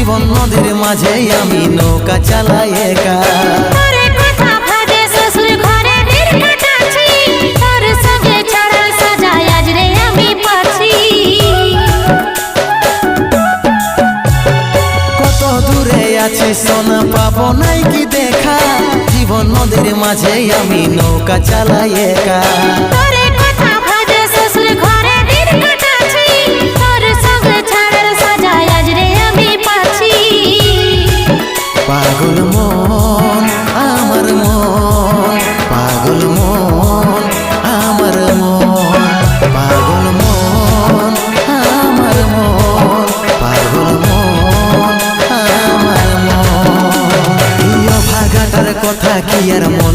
জীবন নদীর মাঝে আমি নৌকা চালাই একা। তোরে কথা ভাবে শ্বশুর ঘরে দিন কাটাচ্ছি, তোর সঙ্গে ছাড়ার সাজায় আজ রে আমি পাচ্ছি। কত দূরে আছি সোনা পাবো নাই কি দেখা, জীবন নদীর মাঝে আমি নৌকা চালাই একা। তোরে কথা ভাবে শ্বশুর ঘরে দিন কাটাচ্ছি, তোর সঙ্গে ছাড়ার সাজায় আজ রে আমি পাচ্ছি। পাগল মন আমার মন, পাগল মন আমার মন, পাগল মন আমার মন, পাগল মন আমার মন। ভাগাটার কথা কি আর মন